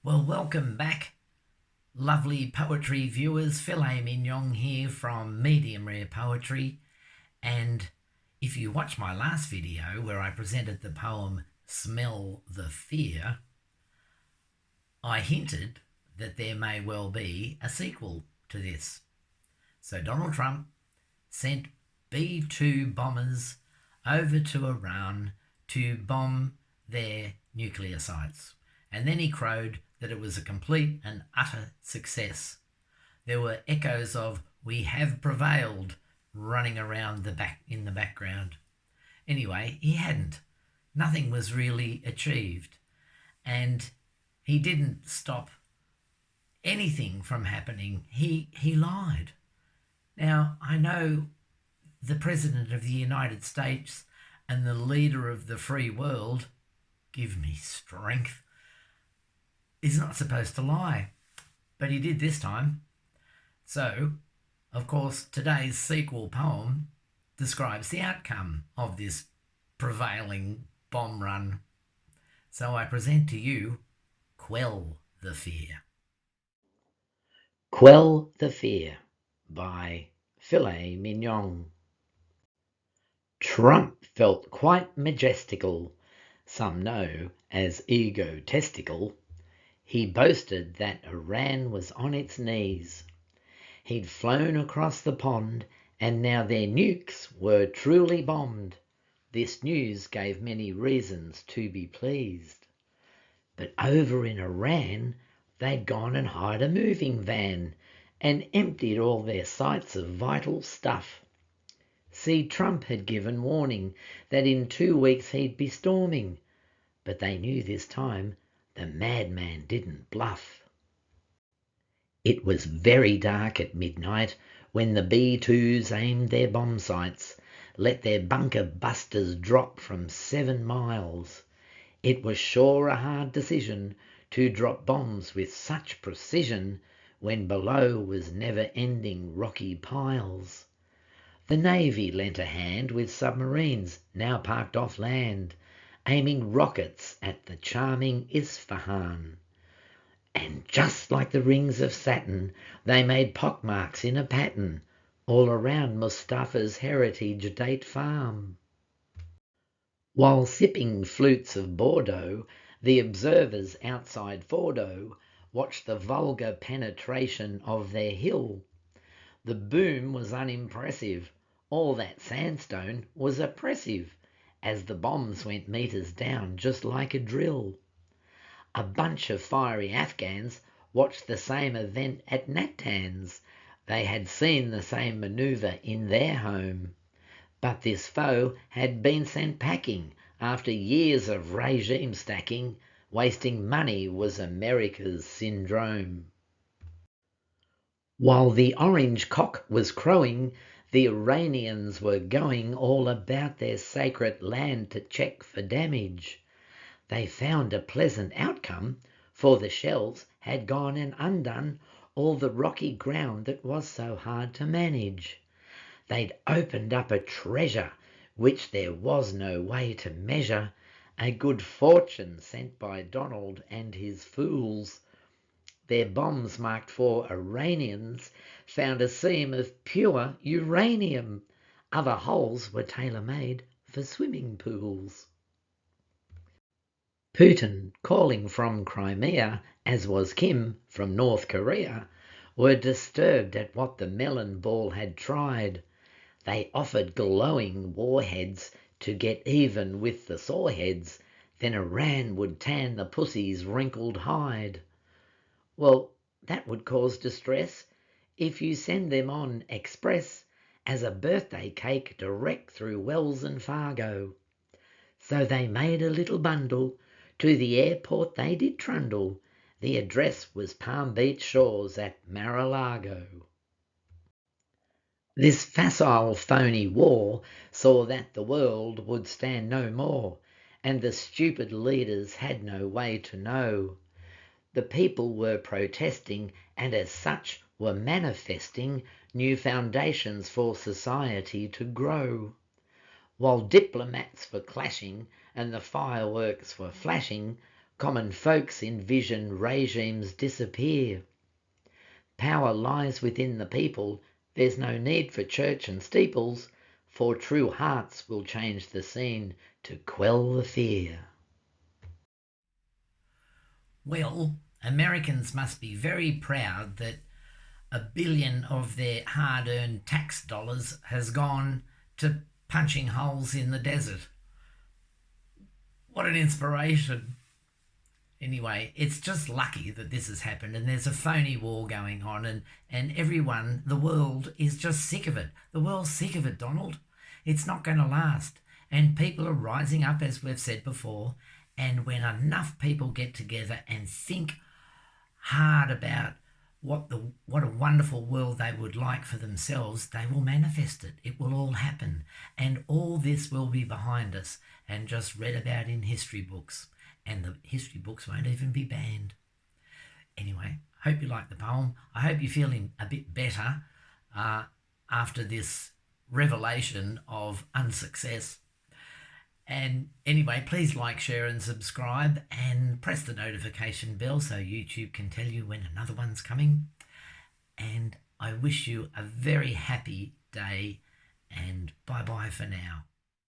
Well, welcome back, lovely poetry viewers. Filet mignon here from Medium Rare Poetry. And if you watch my last video where I presented the poem Smell the Fear, I hinted that there may well be a sequel to this. So Donald Trump sent B-2 bombers over to Iran to bomb their nuclear sites. And then he crowed that it was a complete and utter success. There were echoes of "we have prevailed" running around in the background. Anyway, he hadn't. Nothing was really achieved. And he didn't stop anything from happening. He lied. Now, I know the President of the United States and the leader of the free world, give me strength, is not supposed to lie. But he did this time. So, of course, today's sequel poem describes the outcome of this prevailing bomb run. So I present to you Quell the Fear. Quell the Fear by Filet Mignon. Trump felt quite majestical, some know as egotistical. He boasted that Iran was on its knees. He'd flown across the pond, and now their nukes were truly bombed. This news gave many reasons to be pleased. But over in Iran, they'd gone and hired a moving van and emptied all their sites of vital stuff. See, Trump had given warning that in 2 weeks he'd be storming, but they knew this time the madman didn't bluff. It was very dark at midnight when the B-2s aimed their bomb sights, let their bunker busters drop from 7 miles. It was sure a hard decision to drop bombs with such precision when below was never-ending rocky piles. The Navy lent a hand with submarines now parked off land, aiming rockets at the charming Isfahan. And just like the rings of Saturn, they made pockmarks in a pattern all around Mustafa's heritage date farm. While sipping flutes of Bordeaux, the observers outside Fordo watched the vulgar penetration of their hill. The boom was unimpressive. All that sandstone was oppressive as the bombs went meters down just like a drill. A bunch of fiery Afghans watched the same event at Natanz. They had seen the same manoeuvre in their home. But this foe had been sent packing after years of regime stacking. Wasting money was America's syndrome. While the orange cock was crowing, the Iranians were going all about their sacred land to check for damage. They found a pleasant outcome, for the shells had gone and undone all the rocky ground that was so hard to manage. They'd opened up a treasure which there was no way to measure, a good fortune sent by Donald and his fools. Their bombs marked for Iranians found a seam of pure uranium. Other holes were tailor-made for swimming pools. Putin, calling from Crimea, as was Kim from North Korea, were disturbed at what the melon ball had tried. They offered glowing warheads to get even with the soreheads, then Iran would tan the pussy's wrinkled hide. Well, that would cause distress if you send them on express as a birthday cake direct through Wells and Fargo. So they made a little bundle. To the airport they did trundle. The address was Palm Beach shores at Mar-a-Lago. This facile phony war saw that the world would stand no more, and the stupid leaders had no way to know. The people were protesting, and as such were manifesting new foundations for society to grow. While diplomats were clashing and the fireworks were flashing, Common folks envision regimes disappear. Power lies within the people. There's no need for church and steeples, for true hearts will change the scene to quell the fear. Well, Americans must be very proud that $1 billion of their hard-earned tax dollars has gone to punching holes in the desert. What an inspiration. Anyway, it's just lucky that this has happened and there's a phony war going on and everyone, the world, is just sick of it. The world's sick of it, Donald. It's not going to last. And people are rising up, as we've said before, and when enough people get together and think hard about what a wonderful world they would like for themselves, they will manifest it. It will all happen. And all this will be behind us and just read about in history books. And the history books won't even be banned. Anyway, hope you like the poem. I hope you're feeling a bit better after this revelation of unsuccess. And anyway, please like, share and subscribe and press the notification bell so YouTube can tell you when another one's coming. And I wish you a very happy day and bye-bye for now.